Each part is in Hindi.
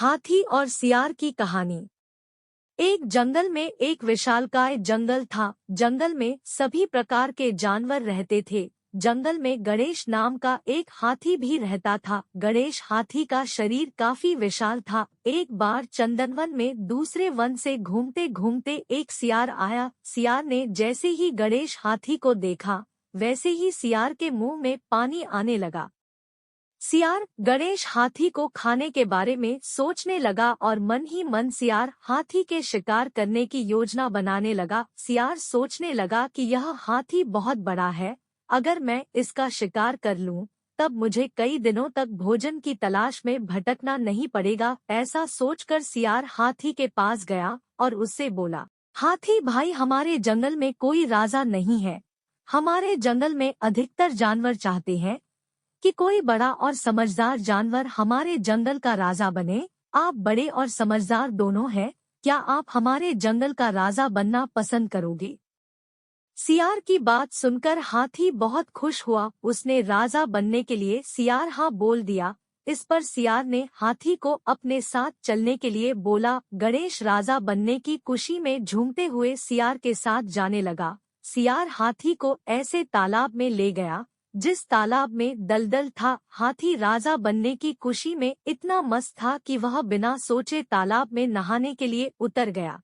हाथी और सियार की कहानी। एक जंगल में एक विशालकाय जंगल था। जंगल में सभी प्रकार के जानवर रहते थे। जंगल में गणेश नाम का एक हाथी भी रहता था। गणेश हाथी का शरीर काफी विशाल था। एक बार चंदनवन में दूसरे वन से घूमते घूमते एक सियार आया। सियार ने जैसे ही गणेश हाथी को देखा, वैसे ही सियार के मुंह में पानी आने लगा। सियार गणेश हाथी को खाने के बारे में सोचने लगा और मन ही मन सियार हाथी के शिकार करने की योजना बनाने लगा। सियार सोचने लगा कि यह हाथी बहुत बड़ा है, अगर मैं इसका शिकार कर लूं, तब मुझे कई दिनों तक भोजन की तलाश में भटकना नहीं पड़ेगा। ऐसा सोचकर सियार हाथी के पास गया और उससे बोला, हाथी भाई, हमारे जंगल में कोई राजा नहीं है। हमारे जंगल में अधिकतर जानवर चाहते हैं कि कोई बड़ा और समझदार जानवर हमारे जंगल का राजा बने। आप बड़े और समझदार दोनों हैं, क्या आप हमारे जंगल का राजा बनना पसंद करोगे? सियार की बात सुनकर हाथी बहुत खुश हुआ। उसने राजा बनने के लिए सियार हाँ बोल दिया। इस पर सियार ने हाथी को अपने साथ चलने के लिए बोला। गणेश राजा बनने की खुशी में झूमते हुए सियार के साथ जाने लगा। सियार हाथी को ऐसे तालाब में ले गया जिस तालाब में दलदल था। हाथी राजा बनने की खुशी में इतना मस्त था कि वह बिना सोचे तालाब में नहाने के लिए उतर गया।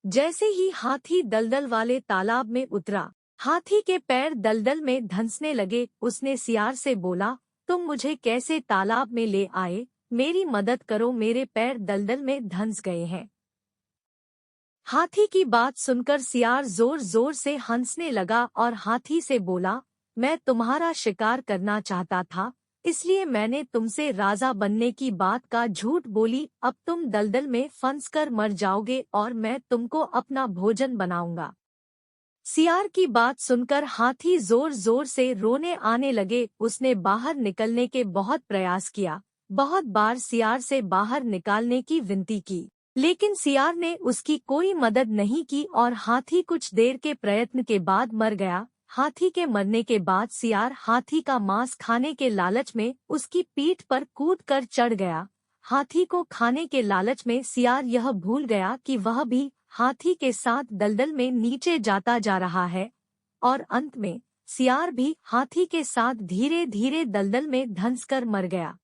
जैसे ही हाथी दलदल वाले तालाब में उतरा, हाथी के पैर दलदल में धंसने लगे। उसने सियार से बोला, तुम मुझे कैसे तालाब में ले आए? मेरी मदद करो, मेरे पैर दलदल में धंस गए हैं। हाथी की बात सुनकर सियार जोर जोर से हंसने लगा और हाथी से बोला, मैं तुम्हारा शिकार करना चाहता था, इसलिए मैंने तुमसे राजा बनने की बात का झूठ बोली। अब तुम दलदल में फंसकर मर जाओगे और मैं तुमको अपना भोजन बनाऊंगा। सियार की बात सुनकर हाथी जोर जोर से रोने आने लगे। उसने बाहर निकलने के बहुत प्रयास किया, बहुत बार सियार से बाहर निकालने की विनती की, लेकिन सियार ने उसकी कोई मदद नहीं की और हाथी कुछ देर के प्रयत्न के बाद मर गया। हाथी के मरने के बाद सियार हाथी का मांस खाने के लालच में उसकी पीठ पर कूदकर चढ़ गया। हाथी को खाने के लालच में सियार यह भूल गया कि वह भी हाथी के साथ दलदल में नीचे जाता जा रहा है और अंत में सियार भी हाथी के साथ धीरे धीरे दलदल में धंसकर मर गया।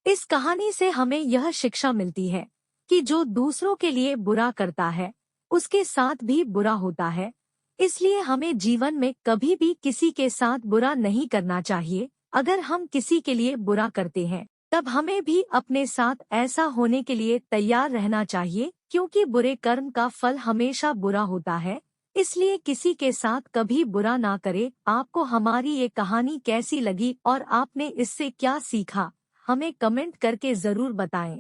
इस कहानी से हमें यह शिक्षा मिलती है कि जो दूसरों के लिए बुरा करता है, उसके साथ भी बुरा होता है। इसलिए हमें जीवन में कभी भी किसी के साथ बुरा नहीं करना चाहिए। अगर हम किसी के लिए बुरा करते हैं, तब हमें भी अपने साथ ऐसा होने के लिए तैयार रहना चाहिए, क्योंकि बुरे कर्म का फल हमेशा बुरा होता है। इसलिए किसी के साथ कभी बुरा ना करें। आपको हमारी ये कहानी कैसी लगी और आपने इससे क्या सीखा, हमें कमेंट करके जरूर बताएं।